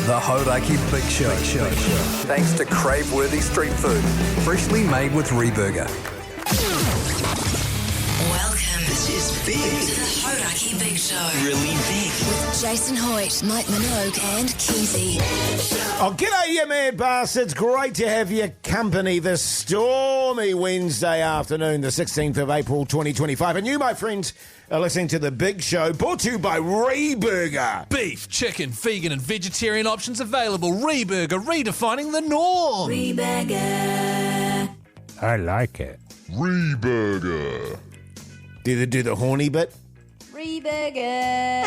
The Hauraki Big Show. Thanks to crave-worthy street food, freshly made with Reburger. Welcome. This is big. To the Hauraki Big Show. Really big. With Jason Hoyte, Mike Minogue and Keyzie. Oh, g'day, you mad bastards. Great to have your company this stormy Wednesday afternoon, the 16th of April, 2025. And you, my friends, are listening to The Big Show, brought to you by Reburger. Beef, chicken, vegan and vegetarian options available. Reburger, redefining the norm. Reburger. I like it. Reburger. Do the horny bit? Reburger.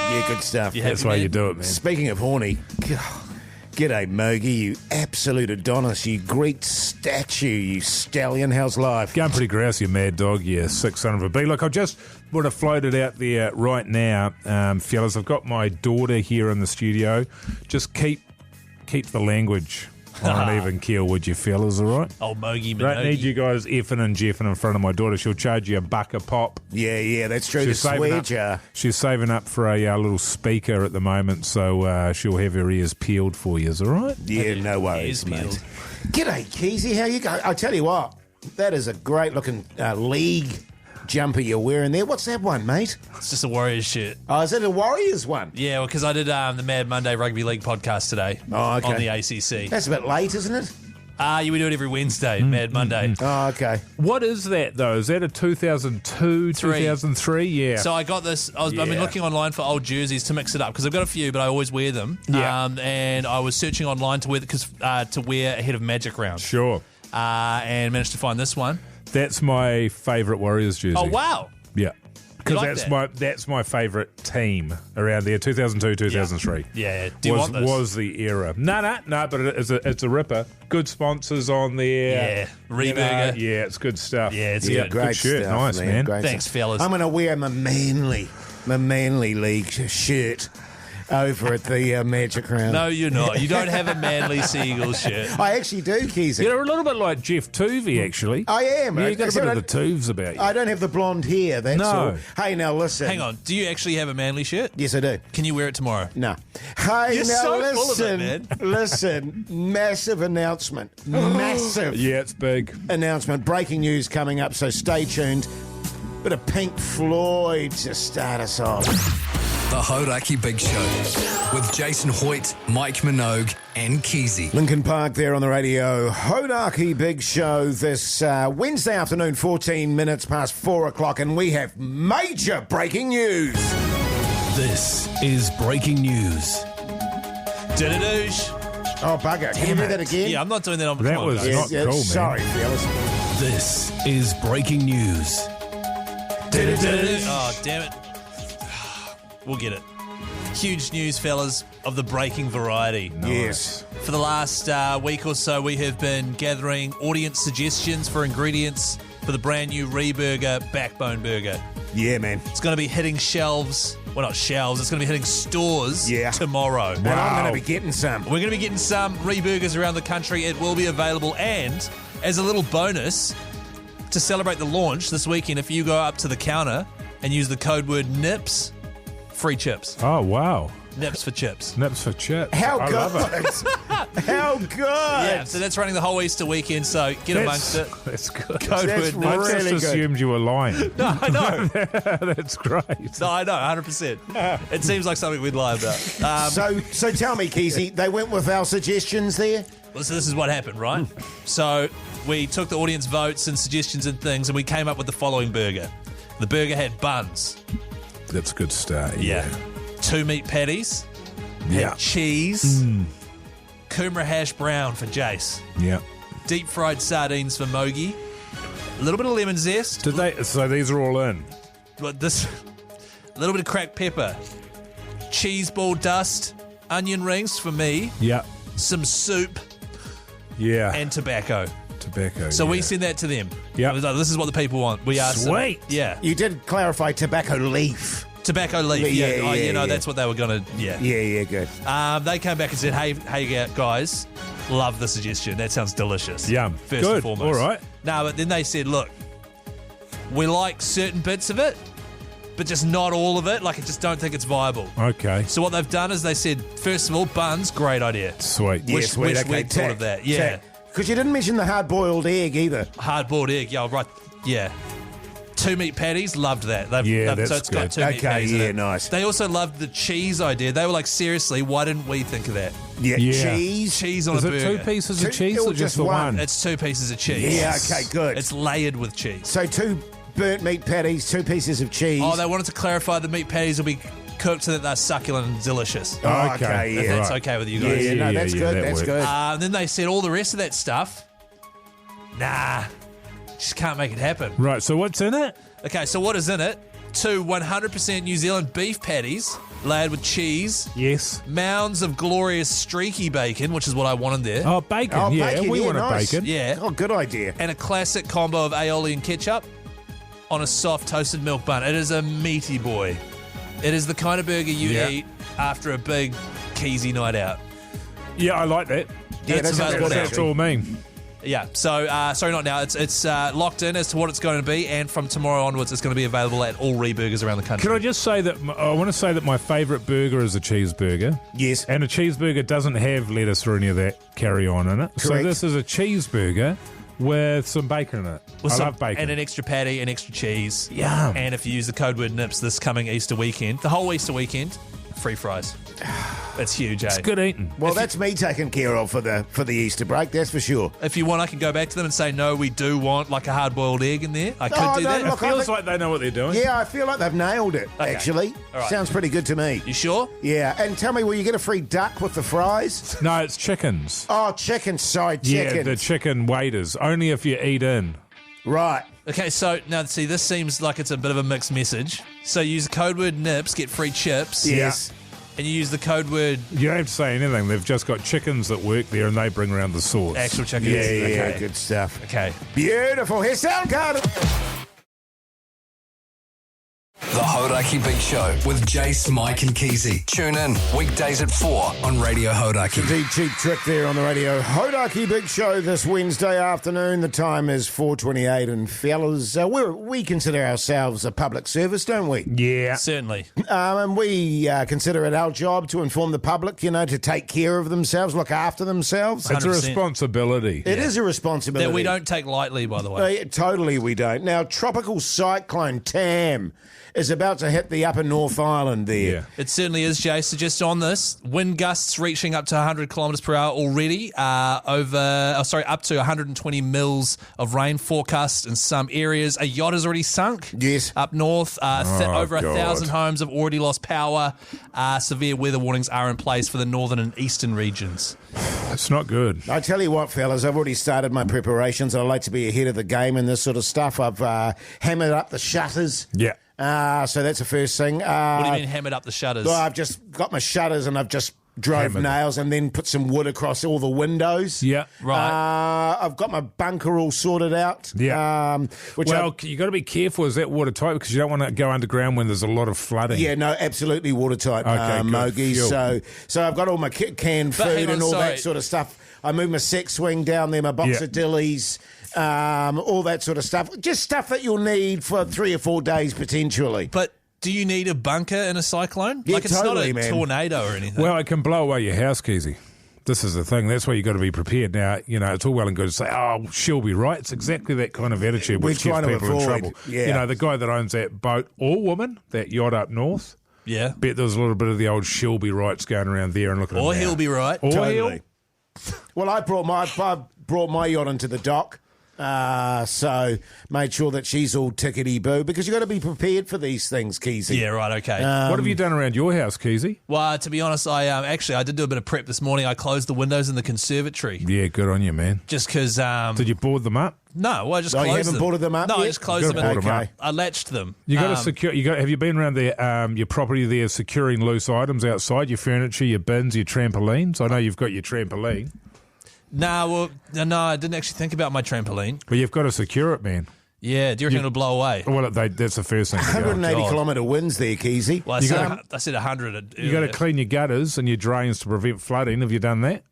Yeah, good stuff. That's why you do it, man. Speaking of horny, g'day, Mogi, you absolute Adonis, you Greek statue, you stallion. How's life? Going pretty grouse, you mad dog, you sick son of a bee. Look, I just want to float it out there right now, fellas. I've got my daughter here in the studio. Just keep the language on an even keel, would you, fellas, all right? Old Mogi Don't need Minogue. you guys effing and jeffing in front of my daughter. She'll charge you $1 a pop. Yeah, that's true. The swear jar. She's saving up for a little speaker at the moment, so she'll have her ears peeled for you, all right? Yeah, no worries, mate. G'day, Keyzie, how you going? I tell you what, that is a great-looking league jumper you're wearing there. What's that one, mate? It's just a Warriors shirt. Oh, is it a Warriors one? Yeah, well, because I did the Mad Monday Rugby League podcast today Oh, okay. on the ACC. That's a bit late, isn't it? Yeah, we do it every Wednesday, Mad Monday. Oh, okay. What is that, though? Is that a 2002, 2003? Yeah. So I got this. I've been looking online for old jerseys to mix it up because I've got a few, but I always wear them. Yeah. And I was searching online to wear ahead of Magic Round. Sure. And managed to find this one. That's my favourite Warriors jersey. Oh wow! Yeah. Because like that's my favourite team around there, 2002, 2003. Yeah. Do you want this? Was the era. No, but it's a ripper. Good sponsors on there. Yeah. Reburger. Yeah, it's good stuff. Yeah, it's Yeah, good. great Good shirt. stuff, Nice, man. Great Thanks, stuff. fellas. I'm going to wear my manly league shirt over at the Magic Round. No, you're not. You don't have a Manly Seagull shirt. I actually do, Keyzie. You're a little bit like Jeff Tuvey, actually. I am. Yeah, you got a bit of the Tuves about you. I don't have the blonde hair, that's No. all. Hey, now listen. Hang on. Do you actually have a Manly shirt? Yes, I do. Can you wear it tomorrow? No. Hey, You're now so full of listen. it, Listen. Massive announcement. Massive Yeah, it's big. announcement. Breaking news coming up, so stay tuned. Bit of Pink Floyd to start us off. The Hauraki Big Show with Jason Hoyte, Mike Minogue and Keyzie. Lincoln Park there on the radio. Hauraki Big Show this Wednesday afternoon, 14 minutes past 4 o'clock, and we have major breaking news. This is breaking news. Didadoosh. Oh, bugger. Can you do that again? Yeah, I'm not doing that on That come on, was guys. not cool, man. Sorry, fellas. This is breaking news. Oh, damn it. We'll get it. Huge news, fellas, of the breaking variety. Yes. For the last week or so, we have been gathering audience suggestions for ingredients for the brand new Reburger Backbone Burger. Yeah, man. It's going to be hitting shelves. Well, not shelves. It's going to be hitting stores tomorrow. And I'm going to be getting some. We're going to be getting some Reburgers around the country. It will be available. And as a little bonus, to celebrate the launch this weekend, if you go up to the counter and use the code word NIPS, free chips. Oh, wow. Nips for chips. Nips for chips. How I good. love it. How good. Yeah, so that's running the whole Easter weekend, so get amongst it. That's good. Code That's word I NIPS. really just good. assumed you were lying. No, I know. That's great. No, I know, 100%. It seems like something we'd lie about. So tell me, Keyzie, they went with our suggestions there? Well, so this is what happened, right? So we took the audience votes and suggestions and things, and we came up with the following burger. The burger had buns. That's a good start. Yeah. 2 meat patties. Yeah. Had cheese. Kumara hash brown for Jase. Yeah. Deep fried sardines for Mogi. A little bit of lemon zest. Did they? So these are all in. But this, a little bit of cracked pepper. Cheese ball dust. Onion rings for me. Yeah. Some soup. Yeah. And tobacco. Tobacco. So yeah. we send that to them. Yep. I was like, this is what the people want. We asked them. Sweet. Yeah. You did clarify tobacco leaf. Tobacco leaf. Yeah, that's what they were going to, Yeah, good. They came back and said, hey guys, love the suggestion. That sounds delicious. Yum. First Good. and foremost. All right. No, but then they said, look, we like certain bits of it, but just not all of it. Like, I just don't think it's viable. Okay. So what they've done is they said, first of all, buns, great idea. Sweet. Yeah, Wish sweet. Okay, we'd thought of that. Yeah. Because you didn't mention the hard-boiled egg either. Hard-boiled egg. Yeah, right. Yeah. 2 meat patties, loved that. Yeah, so it's got that's 2 good. meat Okay, patties in yeah, it. nice. They also loved the cheese idea. They were like, seriously, why didn't we think of that? Yeah, Yeah. cheese. Cheese on Is a it burger. 2 pieces Two- of cheese or or just just the one? one? It's 2 pieces of cheese. Yeah, okay, good. It's layered with cheese. So 2 burnt meat patties, 2 pieces of cheese. Oh, they wanted to clarify the meat patties will be cooked so that they're succulent and delicious. Oh, Okay. okay, If yeah. that's Right. okay with you Yeah, guys. yeah, no, that's good, that that's works. good. And then they said all the rest of that stuff, nah, just can't make it happen. Right, so what's in it? Okay, so what is in it? 2 100% New Zealand beef patties layered with cheese, Yes. mounds of glorious streaky bacon, which is what I wanted there, Oh, bacon. Oh, yeah, bacon, we yeah, want nice. a bacon. yeah, Oh, good idea. and a classic combo of aioli and ketchup on a soft toasted milk bun. It is a meaty boy. It is the kind of burger you Yeah. eat after a big Keyzie night out. Yeah, I like that. Yeah, It's that sounds available good, now. That's all mean. Yeah, so sorry, not now. It's locked in as to what it's going to be, and from tomorrow onwards, it's going to be available at all burgers around the country. Can I just say that I want to say that my favourite burger is a cheeseburger. Yes. And a cheeseburger doesn't have lettuce or any of that carry on in it. So Correct. this is a cheeseburger with some bacon in it. With I some- love bacon. and an extra patty and extra cheese. Yum. And if you use the code word NIPS this coming Easter weekend, the whole Easter weekend, free fries. That's huge, eh? It's good eating. Well, that's me taken care of for the Easter break, that's for sure. If you want, I can go back to them and say, no, we do want like a hard-boiled egg in there. I could Oh, do no, that. look, It feels like they know what they're doing. Yeah, I feel like they've nailed it, Okay. actually. All right. Sounds pretty good to me. You sure? Yeah, and tell me, will you get a free duck with the fries? No, it's chickens. Oh, chicken, sorry, chicken. Yeah, the chicken waiters. Only if you eat in. Right. Okay, so now see, this seems like it's a bit of a mixed message. So use the code word NIPS, get free chips. Yes. And you use the code word You don't have to say anything. They've just got chickens that work there and they bring around the sauce. actual chickens. Yeah, yeah, Okay. good stuff. Okay. Beautiful. Here's sound card. The Hauraki Big Show with Jase, Mike and Keyzie. Tune in weekdays at 4 on Radio Hauraki. Indeed, cheap trick there on the radio. Hauraki Big Show this Wednesday afternoon. The time is 4:28, and fellas, we consider ourselves a public service, don't we? Yeah. Certainly. And we consider it our job to inform the public, to take care of themselves, look after themselves. It's a 100%. responsibility. It is a responsibility. That we don't take lightly, by the way. Totally we don't. Now, tropical cyclone Tam is about to hit the upper North Island there. Yeah. It certainly is, Jay. So just on this, wind gusts reaching up to 100 kilometres per hour already, up to 120 mils of rain forecast in some areas. A yacht has already sunk. Yes. Up north, over God. 1,000 homes have already lost power. Severe weather warnings are in place for the northern and eastern regions. It's not good. I tell you what, fellas, I've already started my preparations. I like to be ahead of the game and this sort of stuff. I've hammered up the shutters. Yeah. So that's the first thing. What do you mean hammered up the shutters? Well, I've just got my shutters and I've just drove Hammered. nails and then put some wood across all the windows. Yeah. Right. I've got my bunker all sorted out. Yeah. Which Well, you got to be careful. Is that watertight? Because you don't want to go underground when there's a lot of flooding. yeah, no, absolutely watertight, Okay, good. Mogi. Phew. So I've got all my canned But hang food on, and all sorry. that sort of stuff. I moved my sex swing down there, my box Yeah. of dillies, all that sort of stuff. Just stuff that you'll need for 3 or 4 days potentially. But do you need a bunker in a cyclone? Yeah, like it's totally, not a man. tornado or anything. Well, it can blow away your house, Keyzie. This is the thing. That's why you got to be prepared. Now, it's all well and good to say, "Oh, she'll be right." It's exactly that kind of attitude We're which gets trying to people in avoid, trouble. yeah. The guy that owns that boat or woman, that yacht up north. yeah. Bet there was a little bit of the old she'll be rights going around there and looking. Or he'll be right. Or Totally. he'll. Well, I brought my yacht into the dock. So made sure that she's all tickety-boo because you've got to be prepared for these things, Keyzie. Yeah, right, okay. What have you done around your house, Keyzie? Well, to be honest, I did do a bit of prep this morning. I closed the windows in the conservatory Yeah, good on you, man. just because. Did you board them up? No, I just Oh, closed you haven't them. boarded them up No, I yet? just closed them. Gotta board 'em Okay. up. I latched them. You got to secure. Have you been around your property there securing loose items outside, your furniture, your bins, your trampolines? I know you've got your trampoline, No, I didn't actually think about my trampoline. but you've got to secure it, man. Yeah, do you reckon it'll blow away? Well, that's the first thing. to go. 180 God. kilometre winds there, Keyzie. Well, You gotta- I said 100. You got to clean your gutters and your drains to prevent flooding. Have you done that?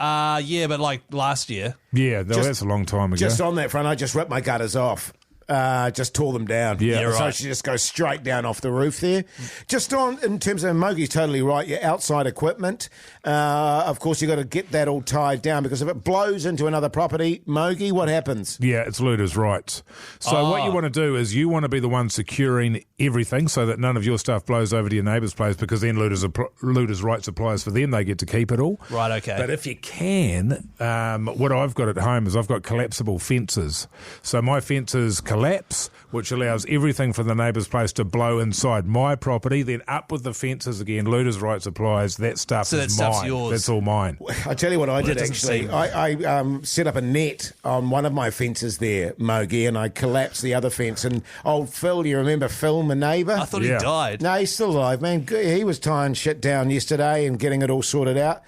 Yeah, but like last year. Yeah, that's a long time ago. Just on that front, I just ripped my gutters off. just tore them down. Yeah, So right. she just goes straight down off the roof there. Just on, in terms of, Mogie's totally right, your outside equipment, of course, you've got to get that all tied down, because if it blows into another property, Mogie, what happens? Yeah, it's looters' rights. So what you want to do is you want to be the one securing everything so that none of your stuff blows over to your neighbour's place, because then looters' rights applies for them. They get to keep it all. Right, okay. But if you can, what I've got at home is I've got collapsible fences. So my fences collapse, which allows everything from the neighbour's place to blow inside my property, then up with the fences again, looters' rights applies, that stuff So is that stuff's mine. yours. That's all mine. I tell you what I did, it doesn't actually. seem- I set up a net on one of my fences there, Mogie, and I collapsed the other fence. And old Phil, you remember Phil, my neighbour? I thought Yeah. he died. No, he's still alive, man. He was tying shit down yesterday and getting it all sorted out.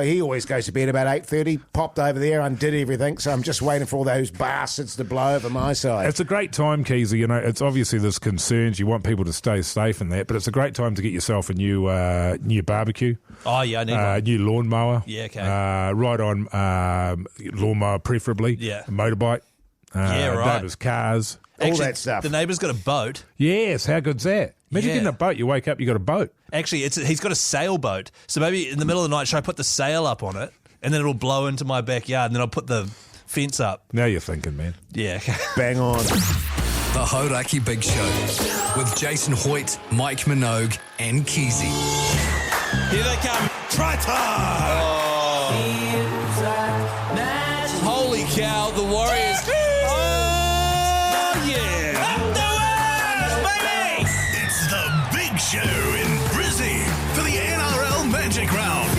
He always goes to bed about 8:30, popped over there, undid everything, so I'm just waiting for all those bastards to blow over my side. It's a great time, Keyzie. You know, it's obviously there's concerns. You want people to stay safe and that, but it's a great time to get yourself a new barbecue, Oh, yeah, I need one. new lawnmower. Yeah, okay. Right on lawnmower, preferably. Yeah. A motorbike. Yeah, right. Neighbours' cars. all that stuff. The neighbour's got a boat. Yes, how good's that? Imagine Yeah. getting a boat. You wake up, you got a boat. Actually, he's got a sailboat. So maybe in the middle of the night, should I put the sail up on it, and then it'll blow into my backyard, and then I'll put the fence up. Now you're thinking, man. Yeah, okay. Bang on. The Hauraki Big Show with Jason Hoyte, Mike Minogue, and Keyzie. Here they come. Try time! Holy cow, the Warriors. Oh, yeah. It's the big show in BRISSY for the NRL Magic Round.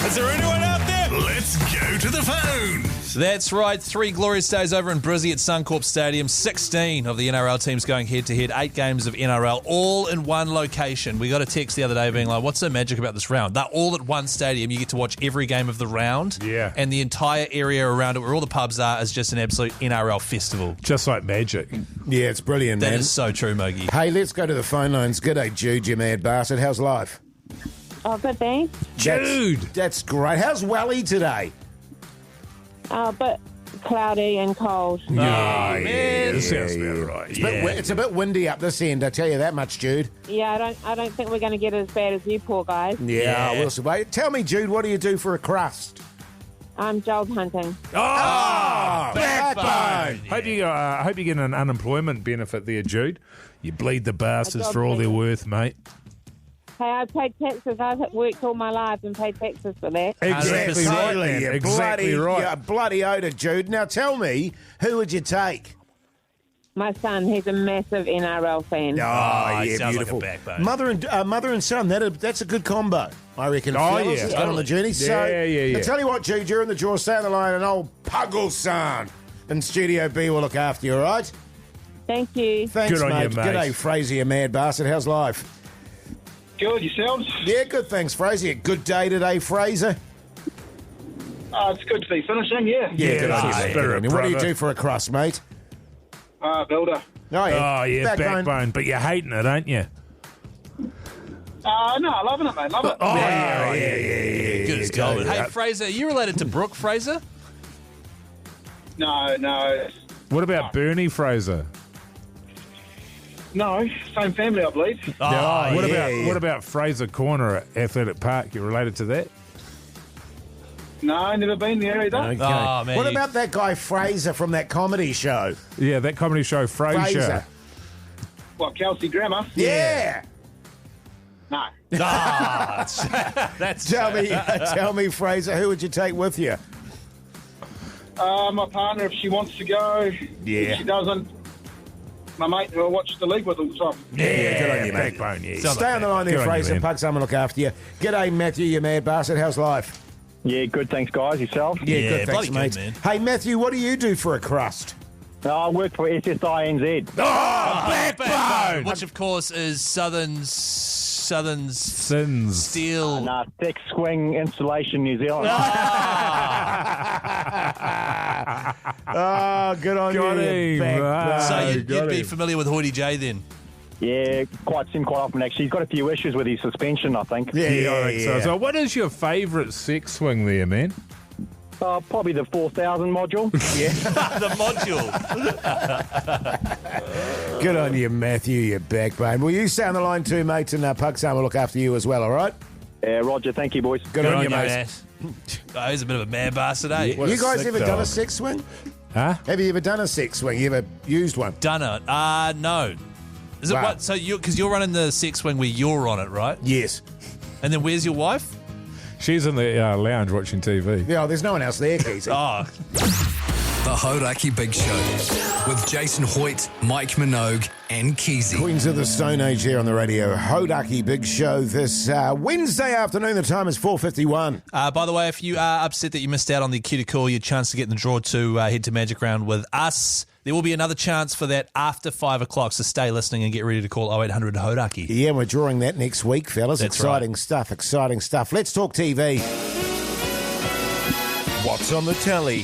Is there anyone out there? Let's go to the phones. That's right. 3 glorious days over in BRISSY at Suncorp Stadium. 16 of the NRL teams going head-to-head. 8 games of NRL, all in one location. We got a text the other day being like, what's so magic about this round? They're all at one stadium. You get to watch every game of the round. Yeah. And the entire area around it, where all the pubs are, is just an absolute NRL festival. Just like magic. Yeah, it's brilliant, That man. is so true, Mogie. Hey, let's go to the phone lines. G'day, Jude, you mad bastard. How's life? Oh, good, thanks. Jude. That's great. How's Wally today? But cloudy and cold. Yeah, that sounds about right. It's a bit windy up this end, I tell you that much, Jude. Yeah, I don't think we're going to get as bad as you poor guys. Yeah, we'll survive. Tell me, Jude, what do you do for a crust? I'm job hunting. Backbone! Hope you get an unemployment benefit there, Jude. You bleed the bastards job for all they're benefit. worth, mate. Hey, I paid taxes. I've worked all my life and paid taxes for that. Exactly 100%. right, man. You Exactly bloody, right. you bloody oda, Jude. Now tell me, who would you take? My son, he's a massive NRL fan. Oh, yeah, he sounds like a beautiful. backbone. Mother and son, that's a good combo, I reckon. Oh, fellas, yeah. to go on the journey. Yeah. I tell you what, Jude, you're in the draw. Stay on the line, and old Puggle son in Studio B will look after you, all right? Thank you. Thanks, Good on mate. you, mate. G'day, Fraser, you mad bastard. How's life? Good, yourselves? Yeah, good, thanks, Fraser. Good day today, Fraser. It's good to be finishing, yeah. Good on you, that's mate. the Good on you. What do you brother. do for a crust, mate? Builder. Oh, yeah. Oh, yeah, backbone. But you're hating it, ain't you? No, loving it, mate. Love it. Oh, yeah. Good as gold. Hey, Fraser, are you related to Brooke Fraser? No. What about Bernie Fraser? No, same family, I believe. What about Fraser Corner at Athletic Park? You related to that? No, never been there either. Okay. Oh, man, What you- about that guy Fraser from that comedy show? Yeah, that comedy show, Fraser. What, Kelsey Grammer? Yeah. No. That's Tell me, Fraser, who would you take with you? My partner, if she wants to go. Yeah. If she doesn't, my mate who I watch the league with all the time. Yeah, good on you, mate. Backbone, yeah. Sounds Stay on the line there, Good on you, Fraser. man. Pug's I'm going to look after you. G'day, Matthew, you mad bastard. How's life? Yeah, good, thanks, guys. Yourself? Yeah, Yeah, good, thanks, bloody mate. good, man. Hey, Matthew, what do you do for a crust? I work for SSINZ. Backbone! Which, of course, is Southern's Sins. Steel. Nah, Thick Swing Installation New Zealand. Oh, good on Got you, him, backbone. right. So you'd got be him. familiar with Hoytey J then? Yeah, quite often, actually. He's got a few issues with his suspension, I think. Yeah, I think so. So what is your favourite sex swing there, man? Probably the 4000 module. The module. Good on you, Matthew, you backbone. Will you stay on the line too, mate, and Pugsam will look after you as well, all right? Yeah, Roger. Thank you, boys. Good on you, mate. Matt. Oh, he's a bit of a man bastard, eh? You guys ever done a sex swing? Huh? Have you ever done a sex swing? You ever used one? Done it? No. Is it Wow. what? So because you're running the sex swing where you're on it, right? Yes. And then where's your wife? She's in the lounge watching TV. Yeah, there's no one else there, Keyzie. Oh, The Hauraki Big Show with Jason Hoyte, Mike Minogue, and Keyzie. Queens of the Stone Age here on the Radio Hauraki Big Show this Wednesday afternoon. The time is 4:51. by the way, if you are upset that you missed out on the cue to call, your chance to get in the draw to head to Magic Round with us. There will be another chance for that after 5 o'clock, so stay listening and get ready to call 0800 Hauraki. Yeah, we're drawing that next week, fellas. That's exciting right. stuff, exciting stuff. Let's talk TV. What's on the telly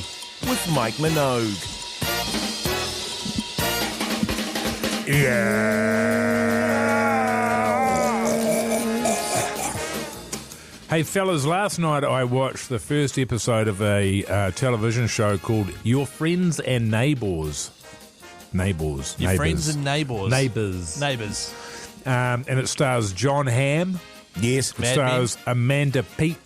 with Mike Minogue? Hey, fellas, last night I watched the first episode of a television show called Your Friends and Neighbours. Your friends and neighbours. Neighbours. And it stars John Hamm. Yes. It stars Amanda Peet.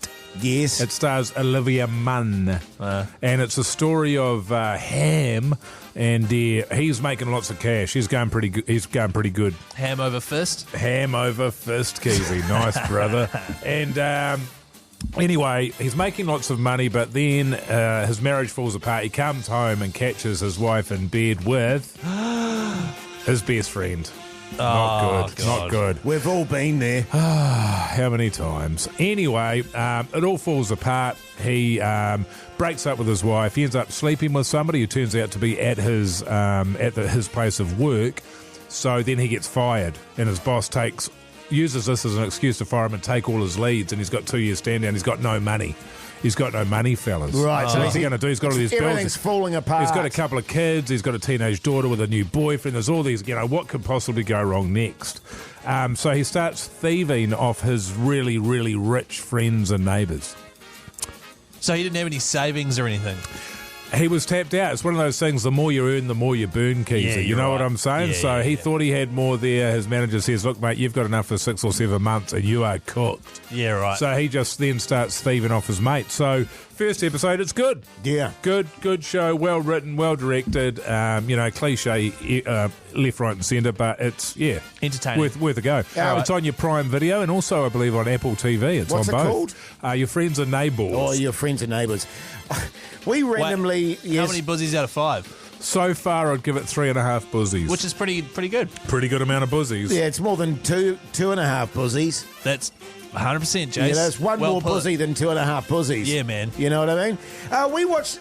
Yes. It stars Olivia Munn. And it's a story of Ham, and he's making lots of cash. He's going pretty good. Ham over fist. Ham over fist, Keyzie. Nice, brother. And anyway, he's making lots of money, but then his marriage falls apart. He comes home and catches his wife in bed with his best friend. Not good. God. Not good. We've all been there. How many times? Anyway, it all falls apart. He breaks up with his wife. He ends up sleeping with somebody who turns out to be at his his place of work. So then he gets fired, and his boss uses this as an excuse to fire him and take all his leads. And he's got 2 years stand down. He's got no money. He's got no money, fellas. Right. So what's he going to do? He's got all these bills. Everything's falling apart. He's got a couple of kids. He's got a teenage daughter with a new boyfriend. There's all these, what could possibly go wrong next? So he starts thieving off his really, really rich friends and neighbours. So he didn't have any savings or anything? He was tapped out. It's one of those things, the more you earn, the more you burn, Keyzie. Yeah, you know right. what I'm saying? Yeah, he thought he had more there. His manager says, look, mate, you've got enough for 6 or 7 months and you are cooked. Yeah, right. So he just then starts thieving off his mate. So first episode, it's good. Yeah. Good show, well written, well directed, cliche left, right and centre, but it's, entertaining. Worth a go. It's on your Prime Video and also, I believe, on Apple TV. It's What's on it both. called? Your Friends and Neighbours. Oh, Your Friends and Neighbours. We randomly... How many buzzies out of 5? So far, I'd give it 3.5 buzzies. Which is pretty good. Pretty good amount of buzzies. Yeah, it's more than two and a half buzzies. That's 100%, Jase. Yeah, that's one more buzzy than 2.5 buzzies. Yeah, man. You know what I mean? We watched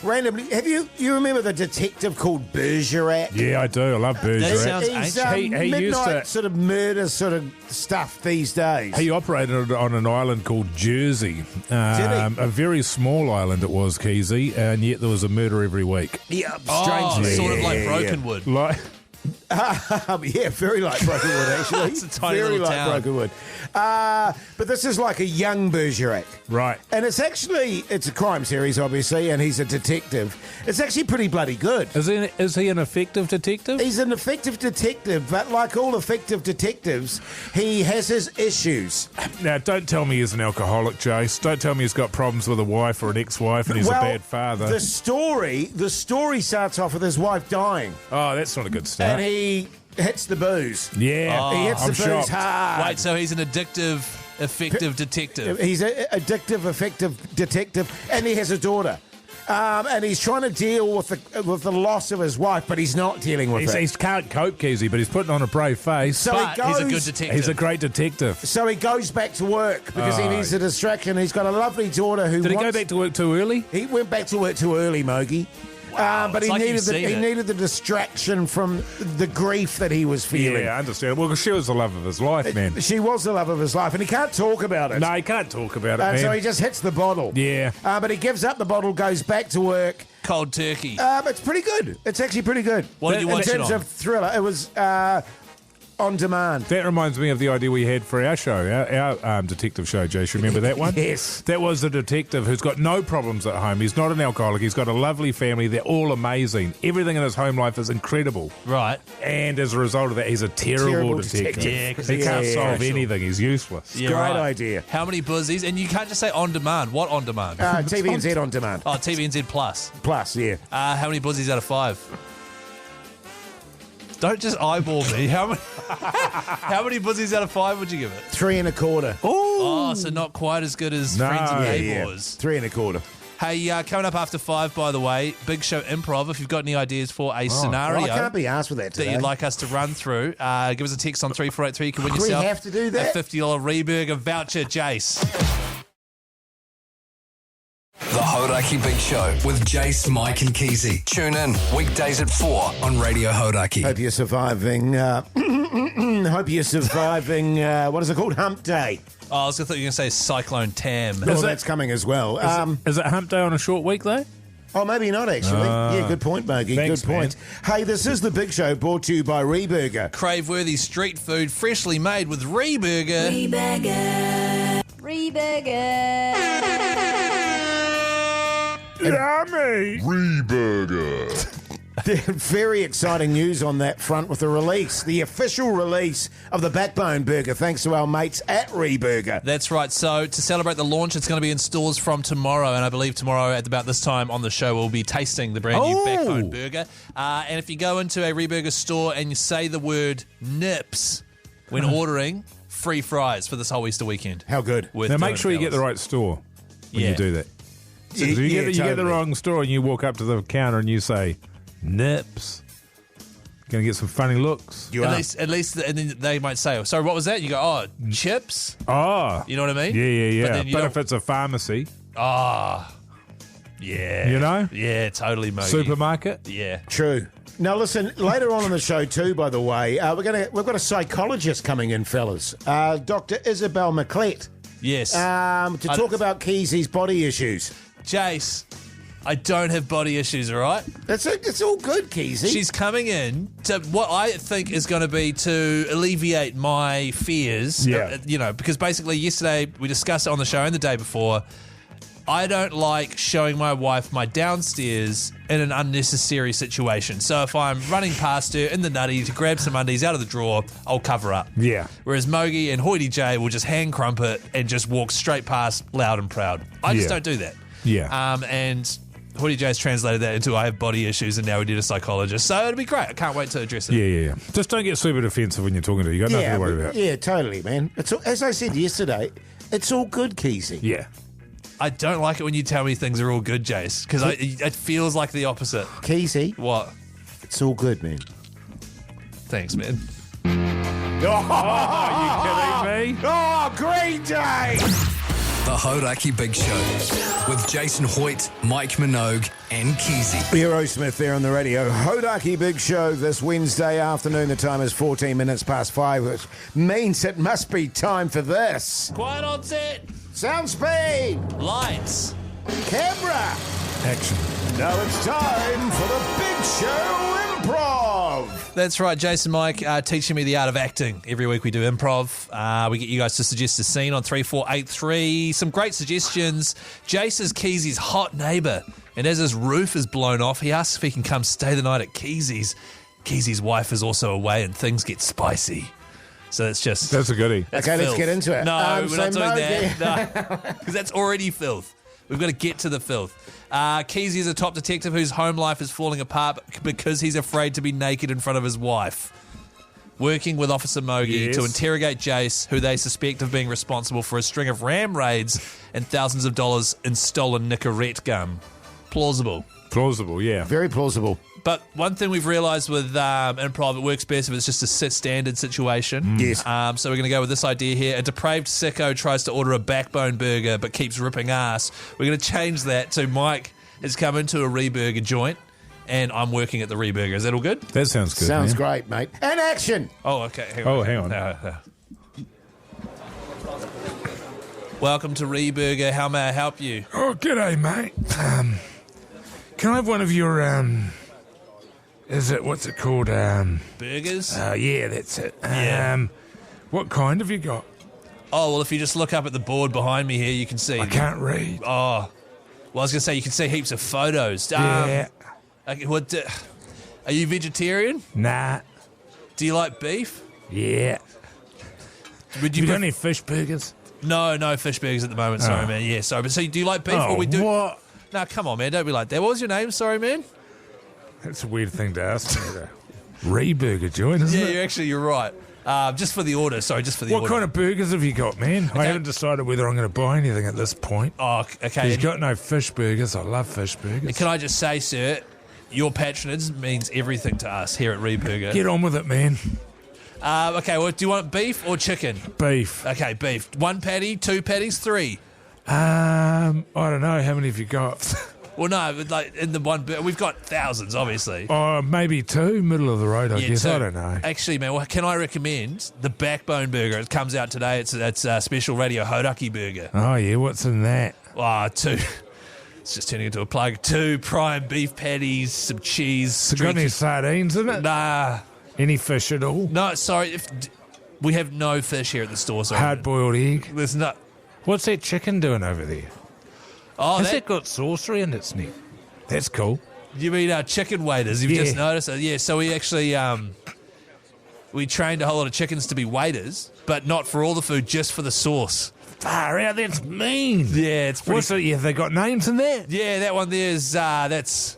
randomly. Have you remember the detective called Bergerac? Yeah, I do. I love Bergerac. That sounds He's ancient. He used midnight to- sort of murder sort of stuff these days. He operated on an island called Jersey. A very small island it was, Keyzie, and yet there was a murder every week. Yeah, Oh, strangely. sort of like Yeah, Brokenwood. Like, yeah, very like Brokenwood, actually. It's a tiny very little like town. Brokenwood. But this is like a young Bergerac. right. And it's a crime series, obviously, and he's a detective. It's actually pretty bloody good. Is he an effective detective? He's an effective detective, but like all effective detectives, he has his issues. Now, don't tell me he's an alcoholic, Jase. Don't tell me he's got problems with a wife or an ex-wife and he's a bad father. The story starts off with his wife dying, Oh, that's not a good start. and he hits the booze. Yeah, He hits I'm the booze shocked. hard. Wait, so he's an addictive, effective detective. He's an addictive, effective detective, and he has a daughter. And he's trying to deal with the loss of his wife, but he's not dealing with He it. can't cope, Keyzie, but he's putting on a brave face. So But he he's a goes- good detective. He's a great detective. So he goes back to work because he needs a distraction. He's got a lovely daughter who Did he go wants- back to work too early? He went back to work too early, Mogi. Wow, But it's he like needed you've seen it. needed the distraction from the grief that he was feeling. Yeah, I understand. Well, she was the love of his life, man. She was the love of his life, and he can't talk about it. No, he can't talk about it, man. So he just hits the bottle. Yeah. But he gives up the bottle, goes back to work. Cold turkey. It's pretty good. It's actually pretty good. What did you watch in it terms on? of thriller? It was on demand. That reminds me of the idea we had for our show, our detective show, Jase. Remember that one? Yes. That was a detective who's got no problems at home. He's not an alcoholic. He's got a lovely family. They're all amazing. Everything in his home life is incredible. Right. And as a result of that, he's a terrible detective. Yeah, 'cause he can't solve actually. anything. He's useless. Yeah, Great idea. How many buzzies? And you can't just say on demand. What on demand? TVNZ on demand. Oh, TVNZ Plus. Plus, yeah. How many buzzies out of 5? Don't just eyeball me. How many buzzies out of 5 would you give it? 3 1/4. Oh, so not quite as good as Friends and Neighbours. 3 1/4. Hey, coming up after 5, by the way, Big Show Improv. If you've got any ideas for a scenario Well, I can't be asked with that today. that you'd like us to run through, give us a text on 3483. You can win We yourself have to do that? a $50 Reburger voucher, Jase. The Hauraki Big Show with Jase, Mike and Keyzie. Tune in weekdays at 4 on Radio Hauraki. Hope you're surviving. Hope you're surviving. What is it called? Hump Day. Oh, I was going to thought you were going to say Cyclone Tam. Oh, that's coming as well. Is it Hump Day on a short week, though? Oh, maybe not, actually. Yeah, good point, Mogi. Thanks, Good point. Hey, this is the Big Show brought to you by Reburger. Crave-worthy street food, freshly made with Reburger. Yummy! Reburger. Very exciting news on that front with the official release of the Backbone Burger, thanks to our mates at Reburger. That's right. So to celebrate the launch, it's going to be in stores from tomorrow, and I believe tomorrow at about this time on the show we'll be tasting the brand new Backbone Burger. And if you go into a Reburger store and you say the word nips when ordering, free fries for this whole Easter weekend. How good. Worth Now make $200. sure you get the right store when you do that. So you get the totally. wrong store and you walk up to the counter and you say, nips. Going to get some funny looks. At least, and then they might say, sorry, what was that? You go, oh, chips? Oh. You know what I mean? Yeah. But But if it's a pharmacy, yeah. you know? Yeah, totally, mate. Supermarket. Yeah. True. Now, listen, later on in the show, too, by the way, we've got a psychologist coming in, fellas. Dr. Isabelle Miclette. Yes. To talk about Keysie's body issues. Jase, I don't have body issues, all right? It's all good, Keyzie. She's coming in to what I think is going to be to alleviate my fears. Yeah. Because basically yesterday we discussed it on the show and the day before. I don't like showing my wife my downstairs in an unnecessary situation. So if I'm running past her in the nutty to grab some undies out of the drawer, I'll cover up. Yeah. Whereas Mogi and Hoytey J will just hand crumpet and just walk straight past loud and proud. I just don't do that. Yeah. And Hoytey J has translated that into I have body issues and now we need a psychologist. So it'll be great. I can't wait to address it. Yeah. Just don't get super defensive when you're talking to her. You got nothing to worry about. Yeah, totally, man. As I said yesterday, it's all good, Keyzie. Yeah. I don't like it when you tell me things are all good, Jase, because it feels like the opposite. Keyzie, What? it's all good, man. Thanks, man. Are you kidding me? Oh, great day! The Hauraki Big Show with Jason Hoyte, Mike Minogue and Keyzie. Aerosmith there on the radio. Hauraki Big Show this Wednesday afternoon. The time is 14 minutes past 5, which means it must be time for this. Quiet on set. Sound speed! Lights. Camera! Action. Now it's time for the Big Show Improv! That's right, Jason Mike teaching me the art of acting. Every week we do improv. We get you guys to suggest a scene on 3483. Some great suggestions. Jase is Keysie's hot neighbour. And as his roof is blown off, he asks if he can come stay the night at Keysie's. Keysie's wife is also away and things get spicy. So it's just... That's a goodie. Okay, filth. let's get into it. No, we're not doing Mogi. that. No, because that's already filth. We've got to get to the filth. Keyzie is a top detective whose home life is falling apart because he's afraid to be naked in front of his wife. Working with Officer Mogi to interrogate Jase, who they suspect of being responsible for a string of ram raids and thousands of dollars in stolen Nicorette gum. Plausible. Plausible, yeah. Very plausible. But one thing we've realised with improv, it works best if it's just a standard situation. Yes. So we're going to go with this idea here. A depraved sicko tries to order a backbone burger but keeps ripping ass. We're going to change that to Mike has come into a Reburger joint and I'm working at the Reburger. Is that all good? That sounds good. Sounds man. great, mate. And action! Oh, okay. Hang on. Hang on. Welcome to Reburger. How may I help you? Oh, g'day, mate. Can I have one of your Is it, what's it called? Burgers? Yeah, that's it. Yeah. What kind have you got? Oh, well, if you just look up at the board behind me here, you can see. I can't read. Oh, well, I was going to say, you can see heaps of photos. Yeah. Okay, are you vegetarian? Nah. Do you like beef? Yeah. Would you got any fish burgers? No fish burgers at the moment. Sorry, man. Yeah, sorry. But so do you like beef? Oh, or we do? what? No, come on, man. Don't be like that. What was your name? Sorry, man. That's a weird thing to ask me. Re-burger joint, isn't it? You're right. Just for the order. Sorry, just for the order. What kind of burgers have you got, man? Okay. I haven't decided whether I'm going to buy anything at this point. Oh, okay. You've got no fish burgers. I love fish burgers. And can I just say, sir, your patronage means everything to us here at Re-burger. Get on with it, man. Okay, well, do you want beef or chicken? Beef. Okay, beef. 1 patty, 2 patties, 3. I don't know. How many have you got? Well, no, but like in the one, we've got thousands, obviously. Maybe 2. Middle of the road, I guess. 2. I don't know. Actually, man, well, can I recommend the Backbone Burger? It comes out today. It's a special Radio Hauraki burger. Oh, yeah. What's in that? 2. It's just turning into a plug. 2 prime beef patties, some cheese. Got any sardines in it? Nah. Any fish at all? No, sorry. We have no fish here at the store. Sorry. Hard-boiled egg? There's no... What's that chicken doing over there? Oh, Has it got saucery in its neck? That's cool. You mean chicken waiters? You've just noticed it. Yeah, so we actually we trained a whole lot of chickens to be waiters, but not for all the food, just for the sauce. Far out, that's mean. Yeah, it's pretty... What's it? Yeah, they got names in there? Yeah, that one there is, that's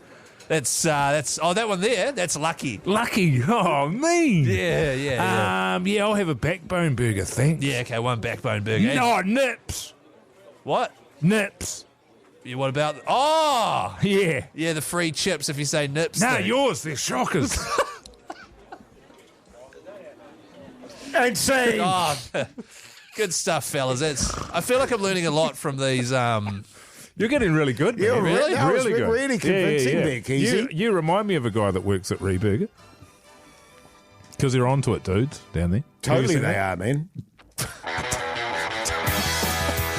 that one there, that's Lucky. Lucky? Oh, mean. Yeah. Yeah, I'll have a backbone burger, thanks. Yeah, okay, 1 backbone burger. No, nips. What? Nips. Yeah, what about... Oh! Yeah. Yeah, the free chips if you say nips. No, thing. yours, they're shockers. And see. Oh, good stuff, fellas. I feel like I'm learning a lot from these... You're getting really good, man. Yeah, really? That was really good. really convincing there, Keyzie. You remind me of a guy that works at Re-burger. Because they're onto it, dudes, down there. Totally they are, man.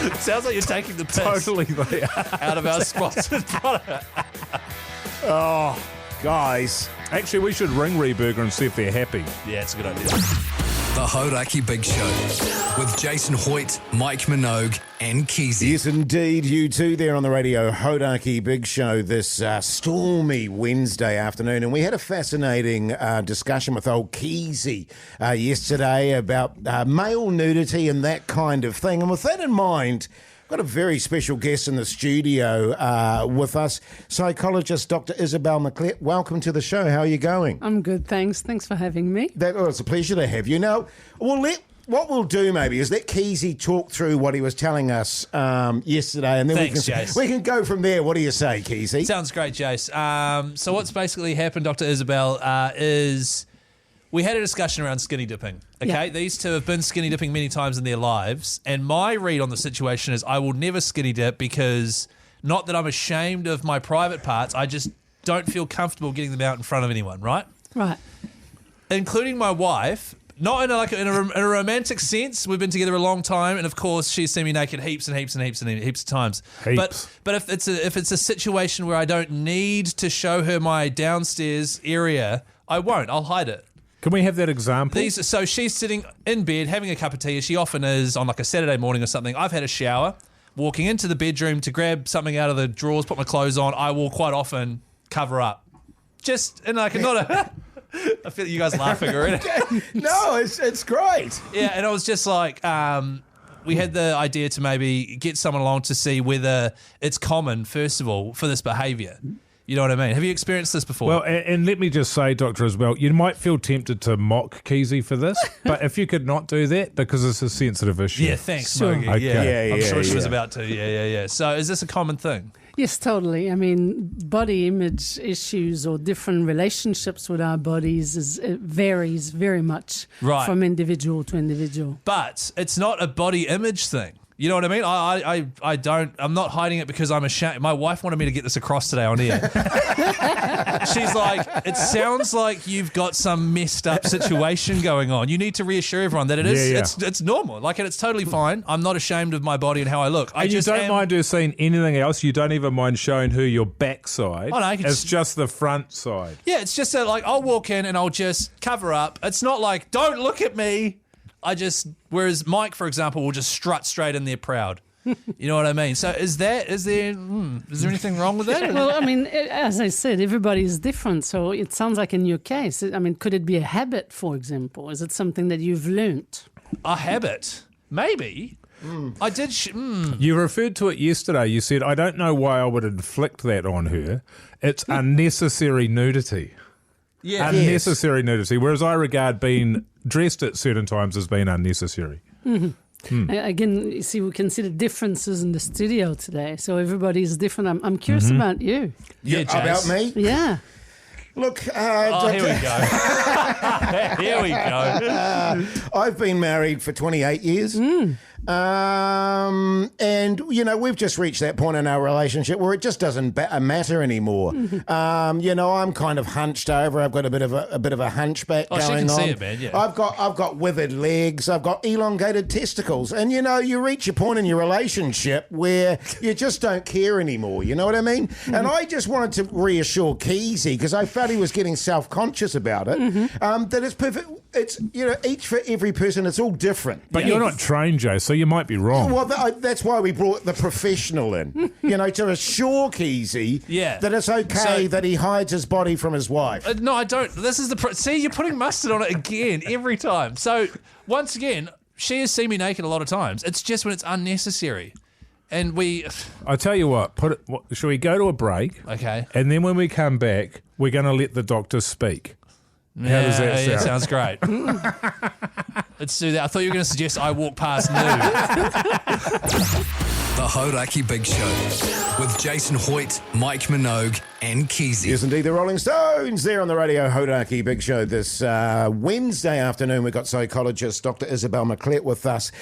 It sounds like you're taking the piss Totally they are. out of our sponsored product. Oh, guys. Actually, we should ring Re-burger and see if they're happy. Yeah, it's a good idea. The Hauraki Big Show with Jason Hoyte, Mike Minogue, and Keyzie. Yes, indeed. You too there on the Radio Hauraki Big Show this stormy Wednesday afternoon. And we had a fascinating discussion with old Keyzie yesterday about male nudity and that kind of thing. And with that in mind, got a very special guest in the studio with us, psychologist Dr. Isabelle Miclette. Welcome to the show. How are you going? I'm good, thanks. Thanks for having me. It's a pleasure to have you. Now, what we'll do maybe is let Keyzie talk through what he was telling us yesterday, and then we can go from there. What do you say, Keyzie? Sounds great, Jase. So what's basically happened, Dr. Isabelle, is... we had a discussion around skinny dipping, okay? Yeah. These two have been skinny dipping many times in their lives, and my read on the situation is I will never skinny dip because, not that I'm ashamed of my private parts, I just don't feel comfortable getting them out in front of anyone, right? Right. Including my wife, not in a romantic sense. We've been together a long time, and of course she's seen me naked heaps and heaps of times. But if it's a situation where I don't need to show her my downstairs area, I won't. I'll hide it. Can we have that example? So she's sitting in bed having a cup of tea, as she often is on like a Saturday morning or something. I've had a shower, walking into the bedroom to grab something out of the drawers, put my clothes on. I will quite often cover up. I feel you guys laughing already. No, it's great. Yeah, and I was just like, we had the idea to maybe get someone along to see whether it's common, first of all, for this behaviour. You know what I mean? Have you experienced this before? Well, and let me just say, Doctor, as well, you might feel tempted to mock Keyzie for this, but if you could not do that, because it's a sensitive issue. Yeah, thanks, Sure. Mogi. Okay. I'm sure she was about to. Yeah. So is this a common thing? Yes, totally. I mean, body image issues or different relationships with our bodies it varies very much Right. from individual to individual. But it's not a body image thing. You know what I mean? I don't. I'm not hiding it because I'm ashamed. My wife wanted me to get this across today on air. She's like, it sounds like you've got some messed up situation going on. You need to reassure everyone that it is. It's normal. Like, and it's totally fine. I'm not ashamed of my body and how I look. And you don't mind her seeing anything else. You don't even mind showing her your backside. Oh, no, it's just the front side. Yeah, it's just that, like, I'll walk in and I'll just cover up. It's not like, don't look at me. Whereas Mike, for example, will just strut straight in there proud. You know what I mean? So is there anything wrong with that? Well, I mean, as I said, everybody is different. So it sounds like in your case, I mean, could it be a habit, for example? Is it something that you've learnt? A habit? Maybe. I did. You referred to it yesterday. You said, I don't know why I would inflict that on her. It's unnecessary nudity. Yeah. Unnecessary nudity, whereas I regard being dressed at certain times as being unnecessary. Again, you see, we can see the differences in the studio today. So everybody's different. I'm curious about you. Yeah, about me? Yeah. Look, here we go. Here we go. I've been married for 28 years. And, you know, we've just reached that point in our relationship where it just doesn't matter anymore. You know, I'm kind of hunched over. I've got a bit of a hunchback going on. She can see it, man, yeah. I've got withered legs. I've got elongated testicles. And, you know, you reach a point in your relationship where you just don't care anymore. You know what I mean? And I just wanted to reassure Keyzie, because I felt he was getting self-conscious about it, that it's perfect. It's, you know, each for every person, it's all different. But you're not trained, Jay, so you might be wrong. Well, that's why we brought the professional in, you know, to assure Keyzie that it's okay that he hides his body from his wife. No, I don't. This is see, you're putting mustard on it again every time. So, once again, she has seen me naked a lot of times. It's just when it's unnecessary. And I tell you what, shall we go to a break? Okay. And then when we come back, we're going to let the doctor speak. How does that sound? Yeah, sounds great. Let's do that. I thought you were going to suggest I walk past nude. The Hauraki Big Show with Jason Hoyte, Mike Minogue and Keyzie. Yes, indeed, the Rolling Stones there on the Radio Hauraki Big Show this Wednesday afternoon. We've got psychologist Dr. Isabelle Miclette with us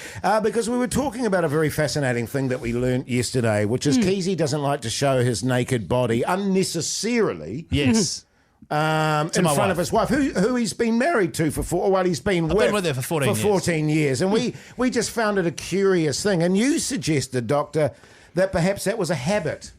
because we were talking about a very fascinating thing that we learnt yesterday, which is Keyzie doesn't like to show his naked body unnecessarily. Yes. In front of his wife, who he's been married to he's been with her for 14 years. And we just found it a curious thing. And you suggested, Doctor, that perhaps that was a habit.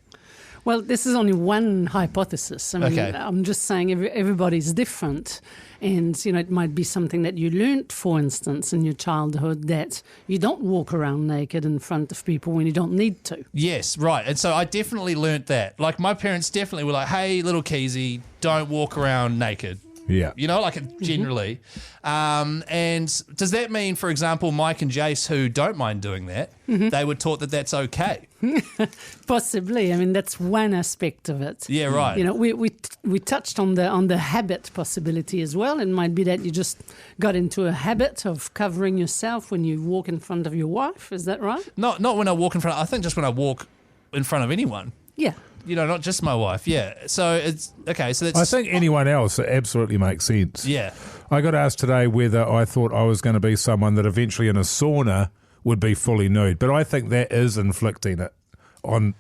Well, this is only one hypothesis. I mean, I'm just saying everybody's different. And, you know, it might be something that you learnt, for instance, in your childhood, that you don't walk around naked in front of people when you don't need to. Yes, right. And so I definitely learnt that. Like, my parents definitely were like, hey, little Keyzie, don't walk around naked. Yeah. You know, like generally. And does that mean, for example, Mike and Jase, who don't mind doing that, they were taught that that's okay? Possibly. I mean, that's one aspect of it. Yeah, right. You know, we touched on the habit possibility as well. It might be that you just got into a habit of covering yourself when you walk in front of your wife. Is that right? Not when I walk in front. I think just when I walk in front of anyone. Yeah. You know, not just my wife. Yeah. So it's okay. So that's. I think anyone else, it absolutely makes sense. Yeah. I got asked today whether I thought I was going to be someone that eventually in a sauna would be fully nude, but I think that is inflicting it on